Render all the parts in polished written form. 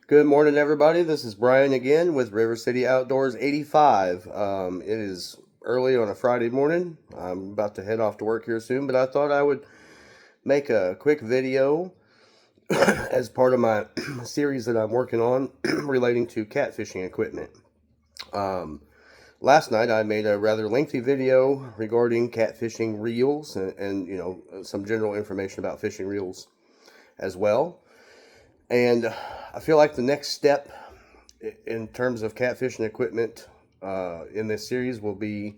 Good morning, everybody. This is Brian again with River City Outdoors 85. It is early on a Friday morning. I'm about to head off to work here soon, but I thought I would make a quick video as part of my series that I'm working on relating to catfishing equipment. Last night I made a rather lengthy video regarding catfishing reels and some general information about fishing reels as well. And I feel like the next step in terms of catfishing equipment in this series will be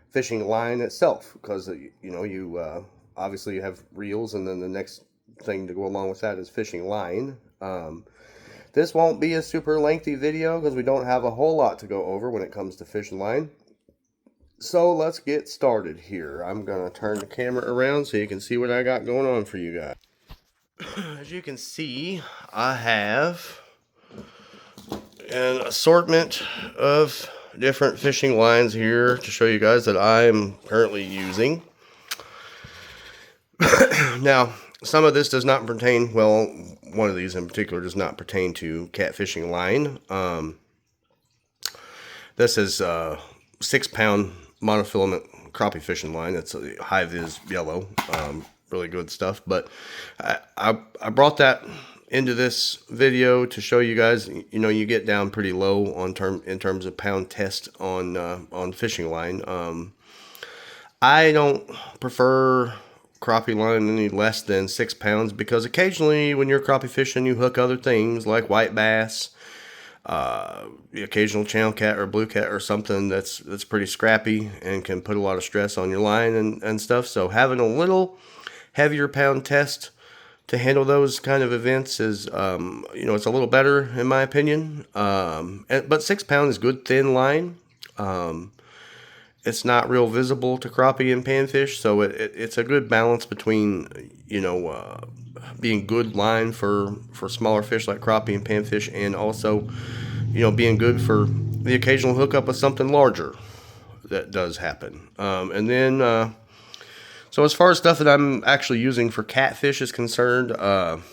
fishing line itself, because you obviously you have reels, and then the next thing to go along with that is fishing line. This won't be a super lengthy video because we don't have a whole lot to go over when it comes to fishing line. So let's get started here. I'm gonna turn the camera around so you can see what I got going on for you guys. As you can see, I have an assortment of different fishing lines here to show you guys that I'm currently using. Now, some of this does not pertain, well, one of these in particular does not pertain to catfishing line. This is a 6-pound monofilament crappie fishing line. It's a high vis yellow. Really good stuff, but I brought that into this video to show you guys, you get down pretty low in terms of pound test on fishing line. I don't prefer crappie line any less than 6 pounds, because occasionally when you're crappie fishing, you hook other things like white bass, the occasional channel cat or blue cat or something that's pretty scrappy and can put a lot of stress on your line and stuff. So having a little heavier pound test to handle those kind of events is, it's a little better in my opinion. But 6 pound is good thin line. It's not real visible to crappie and panfish, so it's a good balance between, being good line for smaller fish like crappie and panfish, and also, being good for the occasional hookup of something larger that does happen. And then, so as far as stuff that I'm actually using for catfish is concerned, I've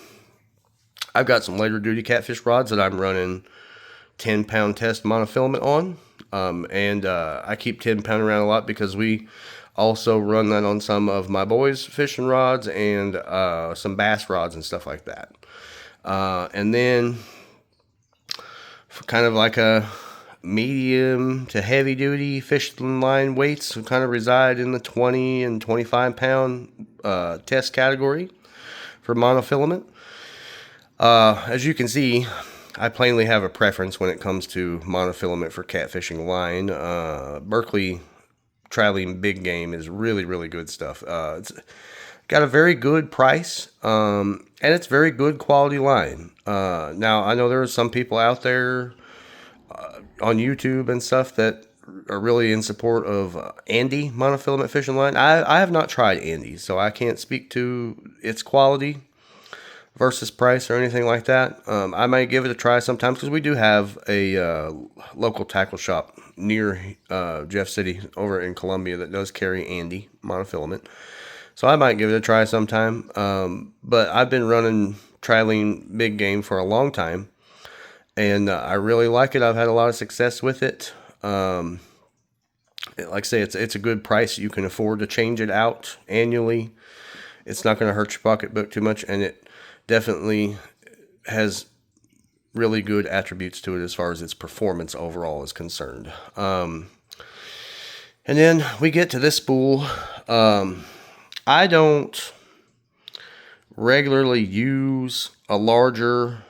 got some later duty catfish rods that I'm running 10-pound test monofilament on. And I keep 10-pound around a lot because we also run that on some of my boys' fishing rods and some bass rods and stuff like that. And then for kind of like a medium to heavy duty fishing line weights kind of reside in the 20 and 25 pound test category for monofilament. As you can see, I plainly have a preference when it comes to monofilament for catfishing line. Berkley Trilene Big Game is really, really good stuff. It's got a very good price, and it's very good quality line. Now, I know there are some people out there on YouTube and stuff that are really in support of Andy monofilament fishing line. I have not tried Andy, so I can't speak to its quality versus price or anything like that. I might give it a try sometimes, because we do have a local tackle shop near Jeff City over in Columbia that does carry Andy monofilament. So I might give it a try sometime. But I've been running Trilene Big Game for a long time, and I really like it. I've had a lot of success with it. Like I say, it's a good price. You can afford to change it out annually. It's not going to hurt your pocketbook too much, and it definitely has really good attributes to it as far as its performance overall is concerned. And then we get to this spool. I don't regularly use a larger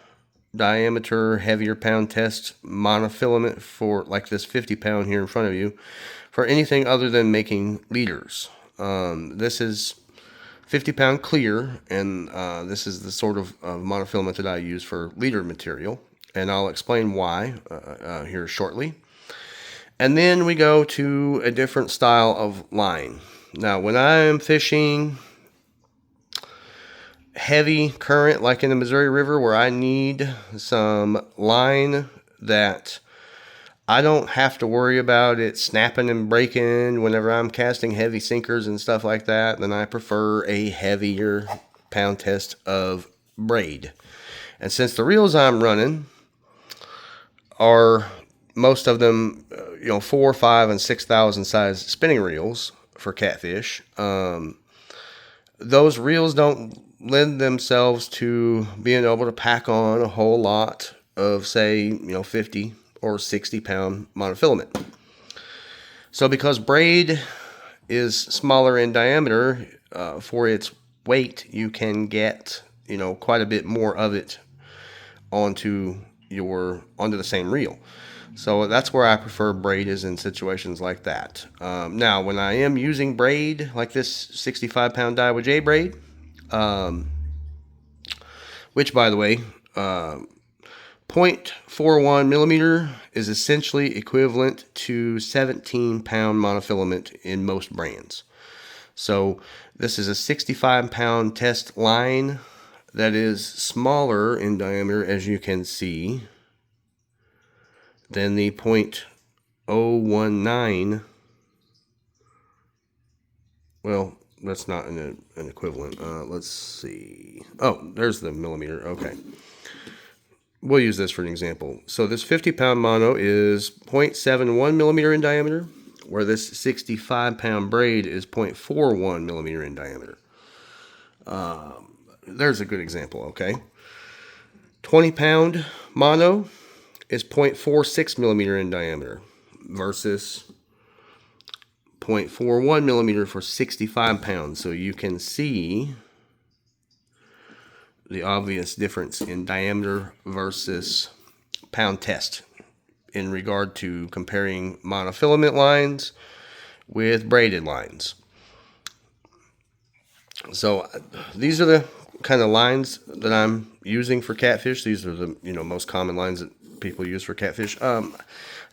diameter, heavier pound test monofilament for like this 50 pound here in front of you for anything other than making leaders. This is 50-pound clear, and this is the sort of monofilament that I use for leader material, and I'll explain why here shortly. And then we go to a different style of line. Now, when I am fishing heavy current, like in the Missouri River, where I need some line that I don't have to worry about it snapping and breaking whenever I'm casting heavy sinkers and stuff like that, then I prefer a heavier pound test of braid. And since the reels I'm running are most of them, 4, 5, and 6,000 size spinning reels for catfish. Those reels don't lend themselves to being able to pack on a whole lot of, say, 50 or 60 pound monofilament. So because braid is smaller in diameter, for its weight, you can get, quite a bit more of it onto the same reel. So that's where I prefer braid, is in situations like that. Now, when I am using braid, like this 65 pound Daiwa J braid, which, by the way, 0.41 millimeter is essentially equivalent to 17 pound monofilament in most brands. So this is a 65 pound test line that is smaller in diameter, as you can see, than the 0.019. Well, that's not an equivalent. Let's see. Oh, there's the millimeter. Okay. We'll use this for an example. So this 50 pound mono is 0.71 millimeter in diameter, where this 65 pound braid is 0.41 millimeter in diameter. There's a good example, okay? 20 pound mono is 0.46 millimeter in diameter versus 0.41 millimeter for 65 pounds. So you can see the obvious difference in diameter versus pound test in regard to comparing monofilament lines with braided lines. So these are the kind of lines that I'm using for catfish. These are the most common lines that people use for catfish.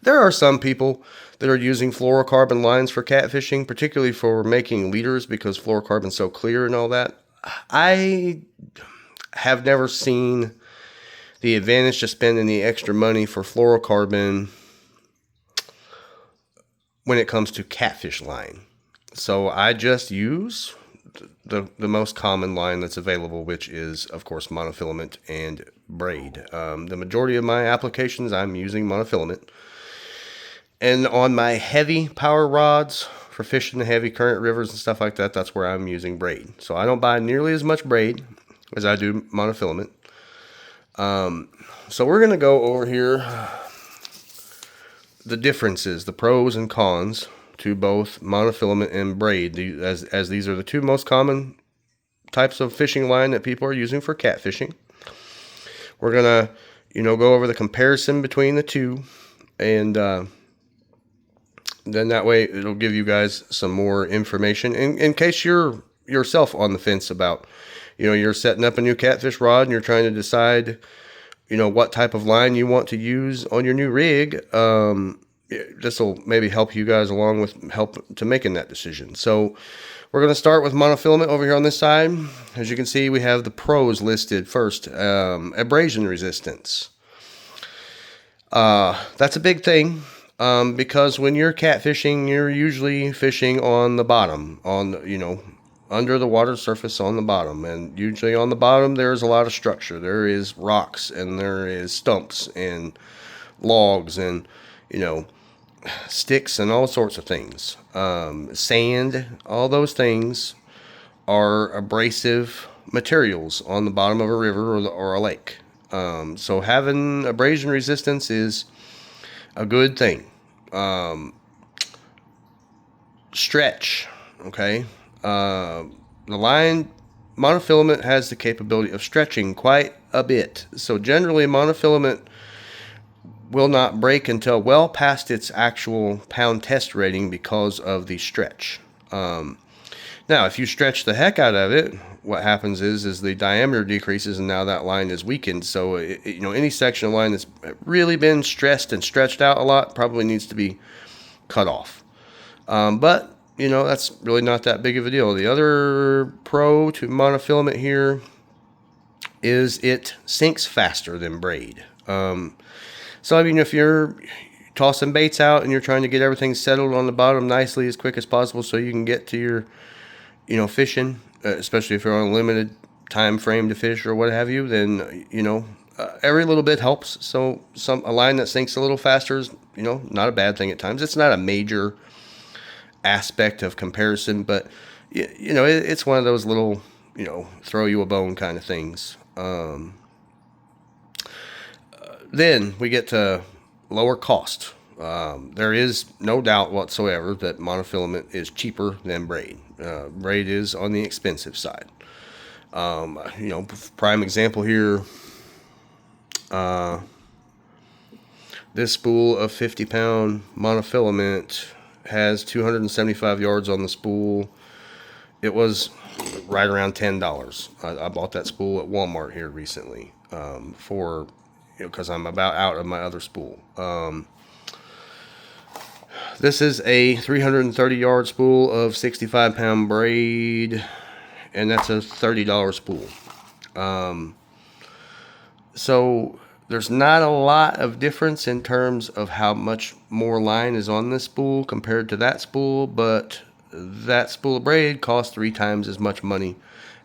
There are some people that are using fluorocarbon lines for catfishing, particularly for making leaders, because fluorocarbon's so clear and all that. I have never seen the advantage to spending the extra money for fluorocarbon when it comes to catfish line. So I just use the most common line that's available, which is, of course, monofilament and braid. The majority of my applications, I'm using monofilament. And on my heavy power rods for fishing the heavy current rivers and stuff like that, that's where I'm using braid. So I don't buy nearly as much braid as I do monofilament. So we're going to go over here the differences, the pros and cons to both monofilament and braid, as these are the two most common types of fishing line that people are using for catfishing. We're going to, go over the comparison between the two, and then that way it'll give you guys some more information in case you're yourself on the fence about, you're setting up a new catfish rod and you're trying to decide, what type of line you want to use on your new rig. This will maybe help you guys along with help to making that decision. So we're going to start with monofilament over here on this side. As you can see, we have the pros listed first. Abrasion resistance. That's a big thing. Because when you're catfishing, you're usually fishing on the bottom, under the water surface on the bottom. And usually on the bottom, there's a lot of structure. There is rocks, and there is stumps and logs and, sticks and all sorts of things. Sand, all those things are abrasive materials on the bottom of a river or a lake. So having abrasion resistance is a good thing. Stretch, okay? The line monofilament has the capability of stretching quite a bit. So generally monofilament will not break until well past its actual pound test rating because of the stretch. Now, if you stretch the heck out of it, what happens is the diameter decreases, and now that line is weakened. So, any section of line that's really been stressed and stretched out a lot probably needs to be cut off. But, that's really not that big of a deal. The other pro to monofilament here is it sinks faster than braid. So, if you're tossing baits out and you're trying to get everything settled on the bottom nicely as quick as possible so you can get to your fishing, especially if you're on a limited time frame to fish or what have you, then, every little bit helps. So a line that sinks a little faster is, not a bad thing at times. It's not a major aspect of comparison, but it's one of those little, throw you a bone kind of things. Then we get to lower cost. There is no doubt whatsoever that monofilament is cheaper than braid. Braid is on the expensive side. Prime example here. This spool of 50-pound monofilament has 275 yards on the spool. It was right around $10. I bought that spool at Walmart here recently for, because I'm about out of my other spool. This is a 330-yard spool of 65-pound braid, and that's a $30 spool. So there's not a lot of difference in terms of how much more line is on this spool compared to that spool, but that spool of braid costs 3 times as much money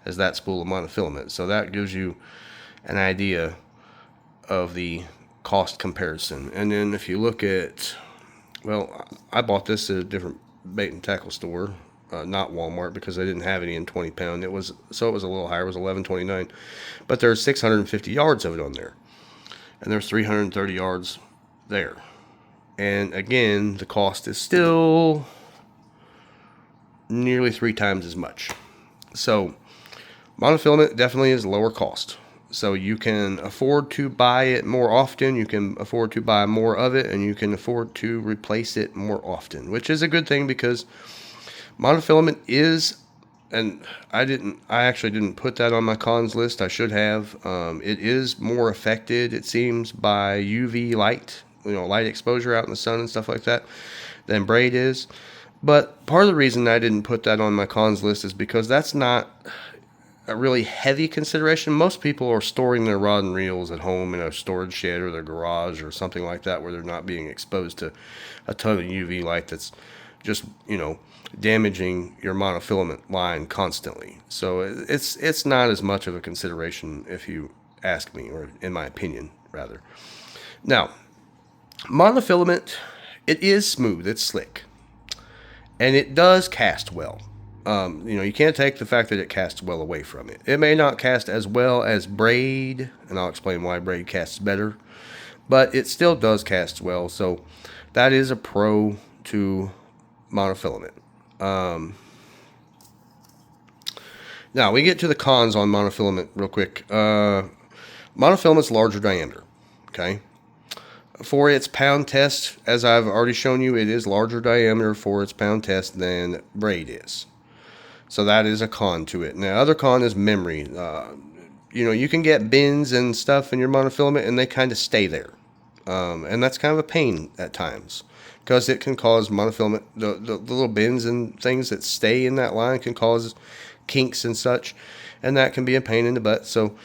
as that spool of monofilament. So that gives you an idea of the cost comparison. And then if you look at, well, I bought this at a different bait and tackle store, not Walmart, because they didn't have any in 20-pound. It was a little higher. It was $11.29, but there's 650 yards of it on there, and there's 330 yards there. And again, the cost is still nearly 3 times as much. So monofilament definitely is lower cost. So you can afford to buy it more often, you can afford to buy more of it, and you can afford to replace it more often, which is a good thing, because monofilament is, and I actually didn't put that on my cons list. I should have. It is more affected, it seems, by UV light, light exposure out in the sun and stuff like that, than braid is. But part of the reason I didn't put that on my cons list is because that's not a really heavy consideration. Most people are storing their rod and reels at home in a storage shed or their garage or something like that, where they're not being exposed to a ton of UV light that's just, damaging your monofilament line constantly. So it's not as much of a consideration, if you ask me, or in my opinion, rather. Now, monofilament, it is smooth, it's slick, and it does cast well. You can't take the fact that it casts well away from it. It may not cast as well as braid, and I'll explain why braid casts better, but it still does cast well. So that is a pro to monofilament. Now we get to the cons on monofilament real quick. Monofilament's larger diameter. Okay. For its pound test, as I've already shown you, it is larger diameter for its pound test than braid is. So that is a con to it. Now, other con is memory. You can get bends and stuff in your monofilament, and they kind of stay there. And that's kind of a pain at times, because it can cause monofilament, the little bends and things that stay in that line can cause kinks and such, and that can be a pain in the butt. So,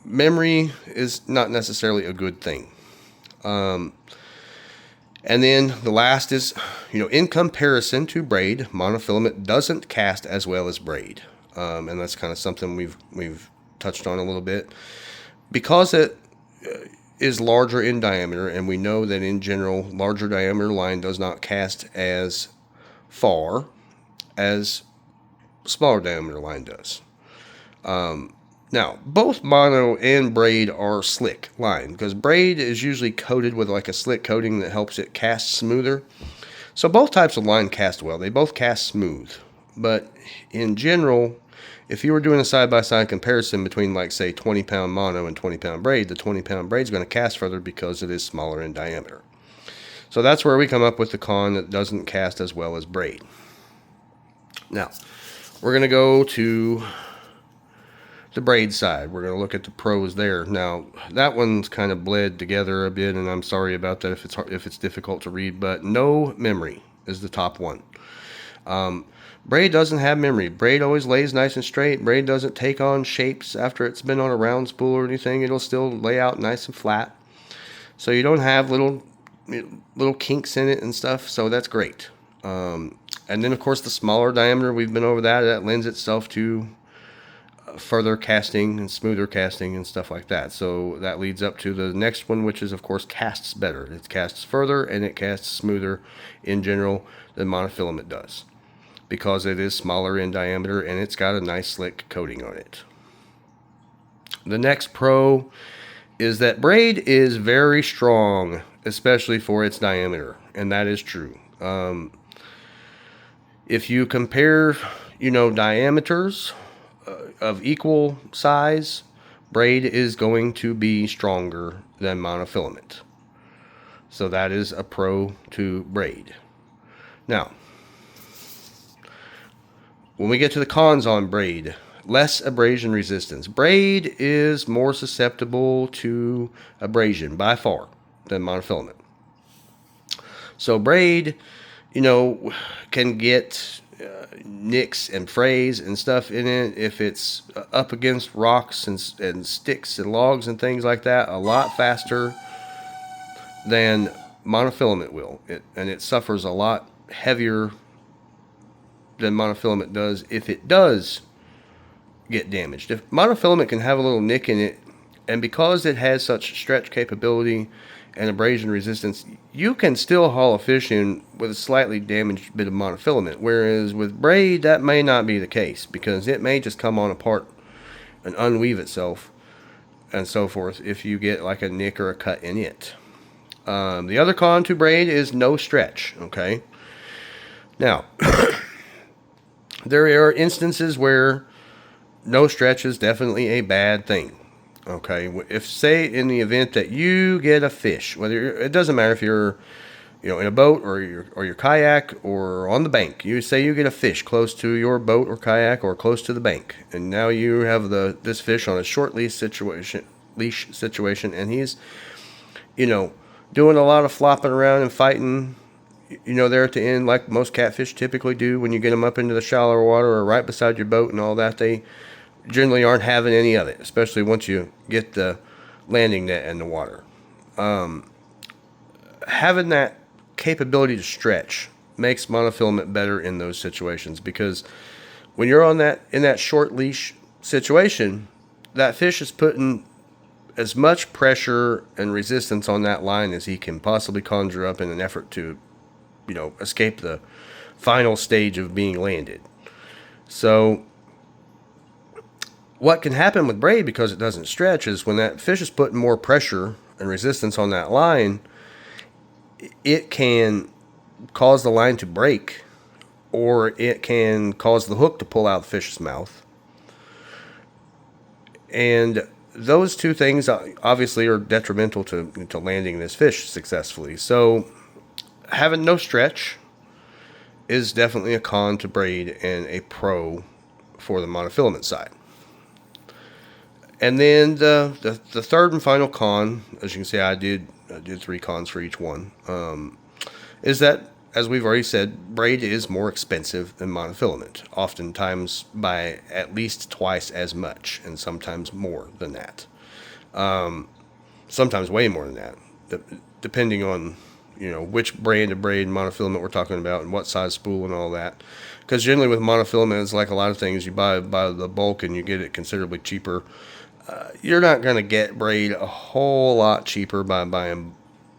memory is not necessarily a good thing. And then the last is, in comparison to braid, monofilament doesn't cast as well as braid. And that's kind of something we've touched on a little bit. Because it is larger in diameter, and we know that in general, larger diameter line does not cast as far as smaller diameter line does. Now, both mono and braid are slick line, because braid is usually coated with like a slick coating that helps it cast smoother. So both types of line cast well. They both cast smooth. But in general, if you were doing a side-by-side comparison between, like, say, 20-pound mono and 20-pound braid, the 20-pound braid is going to cast further because it is smaller in diameter. So that's where we come up with the con that doesn't cast as well as braid. Now, we're going to go to the braid side. We're going to look at the pros there. Now, that one's kind of bled together a bit, and I'm sorry about that if it's difficult to read, but no memory is the top one. Braid doesn't have memory. Braid always lays nice and straight. Braid doesn't take on shapes after it's been on a round spool or anything. It'll still lay out nice and flat. So you don't have little kinks in it and stuff, so that's great. And then, of course, the smaller diameter, we've been over that. That lends itself to further casting and smoother casting and stuff like that. So that leads up to the next one, which is, of course, casts better. It casts further and it casts smoother in general than monofilament does, because it is smaller in diameter and it's got a nice slick coating on it. The next pro is that braid is very strong, especially for its diameter, and that is true. If you compare, diameters of equal size, braid is going to be stronger than monofilament. So that is a pro to braid. Now, when we get to the cons on braid, less abrasion resistance. Braid is more susceptible to abrasion by far than monofilament. So braid, can get nicks and frays and stuff in it if it's up against rocks and sticks and logs and things like that a lot faster than monofilament will. And it suffers a lot heavier than monofilament does if it does get damaged. If monofilament can have a little nick in it, and because it has such stretch capability and abrasion resistance, you can still haul a fish in with a slightly damaged bit of monofilament. Whereas with braid, that may not be the case, because it may just come on apart and unweave itself and so forth if you get like a nick or a cut in it. The other con to braid is no stretch. Okay. Now, there are instances where no stretch is definitely a bad thing. Okay, if, say, in the event that you get a fish, it doesn't matter if you're, in a boat or your kayak or on the bank. You say you get a fish close to your boat or kayak or close to the bank, and now you have this fish on a short leash situation, and he's, doing a lot of flopping around and fighting, there at the end, like most catfish typically do when you get them up into the shallower water or right beside your boat and all that. They generally aren't having any of it, especially once you get the landing net in the water. Having that capability to stretch makes monofilament better in those situations, because when you're in that short leash situation, that fish is putting as much pressure and resistance on that line as he can possibly conjure up in an effort to, escape the final stage of being landed. So what can happen with braid, because it doesn't stretch, is when that fish is putting more pressure and resistance on that line, it can cause the line to break, or it can cause the hook to pull out the fish's mouth. And those two things obviously are detrimental to landing this fish successfully. So having no stretch is definitely a con to braid and a pro for the monofilament side. And then the third and final con, as you can see, I did 3 cons for each one, is that, as we've already said, braid is more expensive than monofilament, oftentimes by at least twice as much, and sometimes more than that. Sometimes way more than that, depending on which brand of braid and monofilament we're talking about and what size spool and all that. Because generally with monofilament, it's like a lot of things, you buy the bulk and you get it considerably cheaper. You're not going to get braid a whole lot cheaper by buying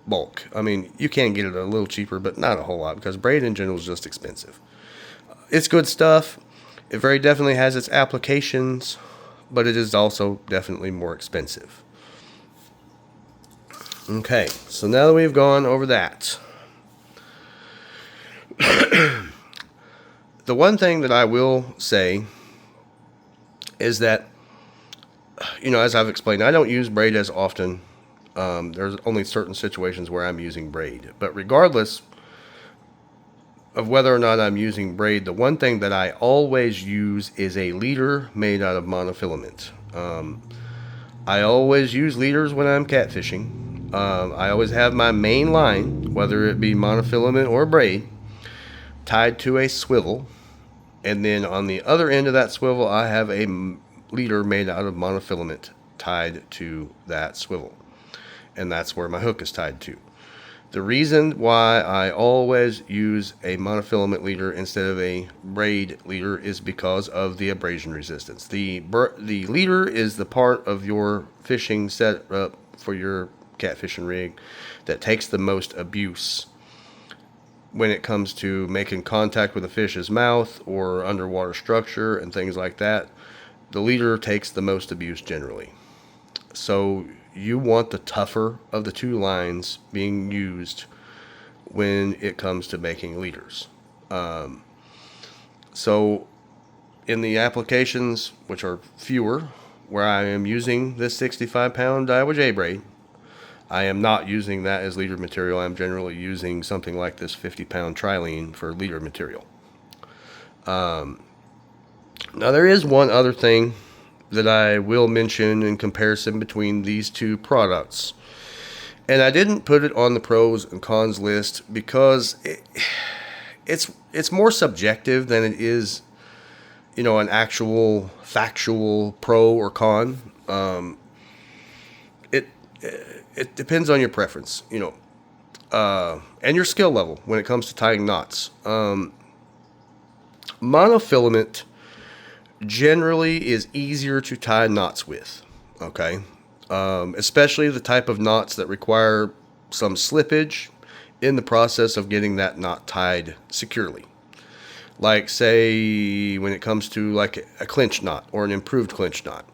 bulk. I mean, you can get it a little cheaper, but not a whole lot, because braid in general is just expensive. It's good stuff. It very definitely has its applications, but it is also definitely more expensive. Okay, so now that we've gone over that, the one thing that I will say is that, as I've explained, I don't use braid as often. There's only certain situations where I'm using braid. But regardless of whether or not I'm using braid, the one thing that I always use is a leader made out of monofilament. I always use leaders when I'm catfishing. I always have my main line, whether it be monofilament or braid, tied to a swivel. And then on the other end of that swivel, I have a leader made out of monofilament tied to that swivel. And that's where my hook is tied to. The reason why I always use a monofilament leader instead of a braid leader is because of the abrasion resistance. The leader is the part of your fishing setup for your catfishing rig that takes the most abuse when it comes to making contact with a fish's mouth or underwater structure and things like that. The leader takes the most abuse generally. So you want the tougher of the two lines being used when it comes to making leaders. So in the applications, which are fewer, where I am using this 65-pound Iowa J braid, I am not using that as leader material. I'm generally using something like this 50-pound trilene for leader material. Now there is one other thing that I will mention in comparison between these two products. And I didn't put it on the pros and cons list because it's more subjective than it is, an actual factual pro or con. It depends on your preference, and your skill level when it comes to tying knots. Monofilament generally is easier to tie knots with, okay? Especially the type of knots that require some slippage in the process of getting that knot tied securely. Like, say, when it comes to like a clinch knot or an improved clinch knot,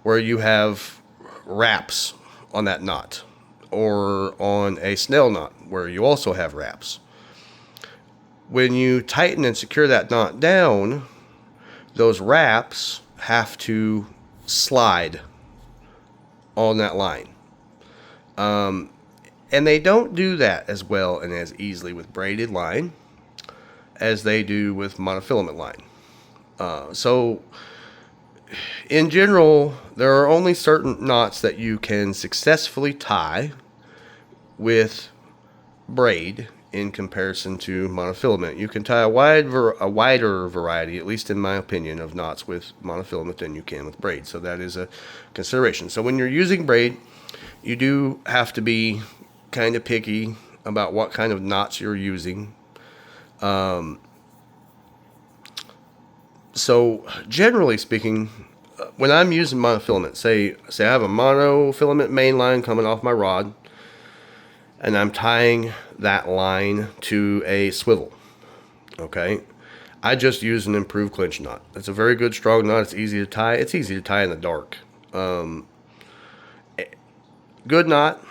where you have wraps on that knot, or on a snell knot where you also have wraps. When you tighten and secure that knot down, those wraps have to slide on that line. And they don't do that as well and as easily with braided line as they do with monofilament line. So in general, there are only certain knots that you can successfully tie with braid in comparison to monofilament. You can tie a wider variety, at least in my opinion, of knots with monofilament than you can with braid. So that is a consideration. So when you're using braid, you do have to be kind of picky about what kind of knots you're using. So generally speaking, when I'm using monofilament, say I have a monofilament main line coming off my rod, and I'm tying that line to a swivel, okay? I just use an improved clinch knot. It's a very good strong knot. It's easy to tie. It's easy to tie in the dark. Good knot.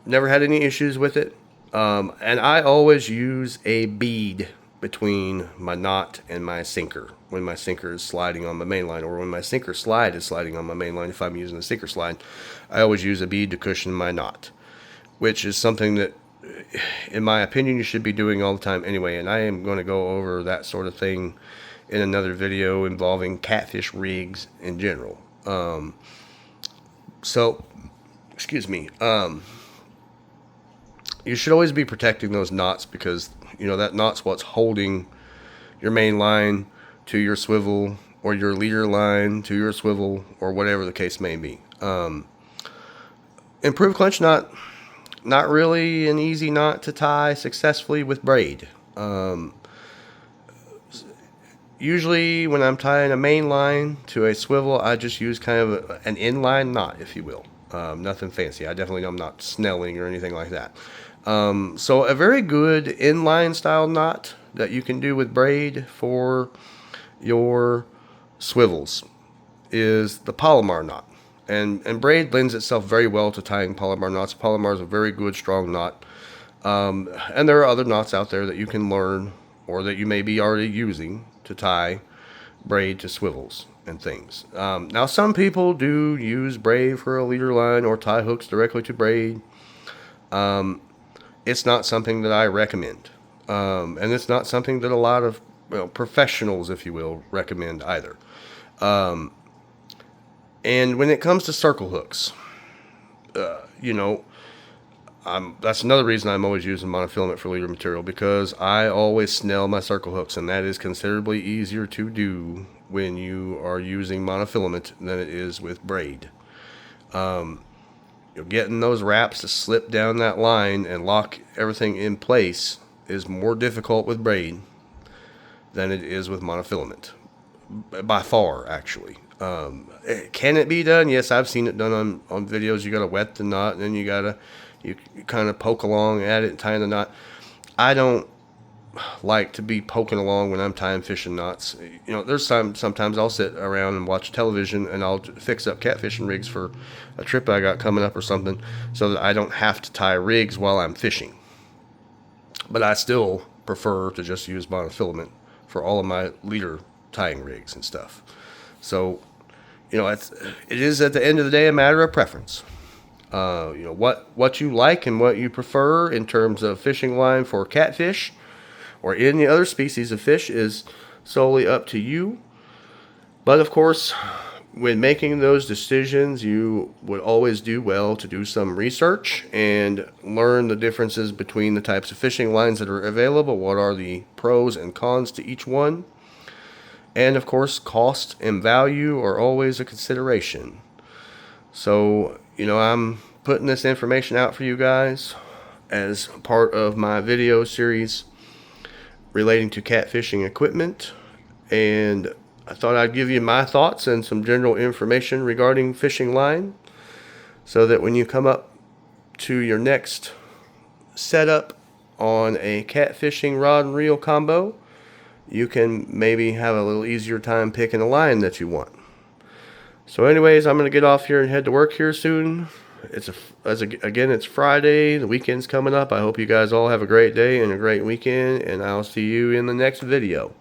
Never had any issues with it. And I always use a bead between my knot and my sinker when my sinker is sliding on my main line, or when my sinker slide is sliding on my main line. If I'm using a sinker slide, I always use a bead to cushion my knot, which is something that, in my opinion, you should be doing all the time anyway. And I am going to go over that sort of thing in another video involving catfish rigs in general. Excuse me. You should always be protecting those knots, because that knot's what's holding your main line to your swivel, or your leader line to your swivel, or whatever the case may be. Improved clinch knot, not really an easy knot to tie successfully with braid. Usually when I'm tying a main line to a swivel, I just use kind of an inline knot, if you will. Nothing fancy. I'm not snelling or anything like that. So a very good inline style knot that you can do with braid for your swivels is the Palomar knot. And braid lends itself very well to tying Palomar knots. Palomar is a very good, strong knot. And there are other knots out there that you can learn, or that you may be already using to tie braid to swivels and things. Now, some people do use braid for a leader line or tie hooks directly to braid. It's not something that I recommend. And it's not something that a lot of professionals, if you will, recommend either. And when it comes to circle hooks, that's another reason I'm always using monofilament for leader material, because I always snell my circle hooks, and that is considerably easier to do when you are using monofilament than it is with braid. getting those wraps to slip down that line and lock everything in place is more difficult with braid than it is with monofilament, by far, actually. Can it be done? Yes, I've seen it done on videos. You got to wet the knot, and then you kind of poke along at it and tie the knot. I don't like to be poking along when I'm tying fishing knots. There's sometimes I'll sit around and watch television, and I'll fix up catfishing rigs for a trip I got coming up or something, so that I don't have to tie rigs while I'm fishing. But I still prefer to just use monofilament for all of my leader tying rigs and stuff. So, it is at the end of the day a matter of preference. What you like and what you prefer in terms of fishing line for catfish or any other species of fish is solely up to you. But of course, when making those decisions, you would always do well to do some research and learn the differences between the types of fishing lines that are available. What are the pros and cons to each one? And of course, cost and value are always a consideration. So, I'm putting this information out for you guys as part of my video series relating to catfishing equipment. And I thought I'd give you my thoughts and some general information regarding fishing line, so that when you come up to your next setup on a catfishing rod and reel combo, you can maybe have a little easier time picking a line that you want. So anyways, I'm going to get off here and head to work here soon. Again, it's Friday. The weekend's coming up. I hope you guys all have a great day and a great weekend, and I'll see you in the next video.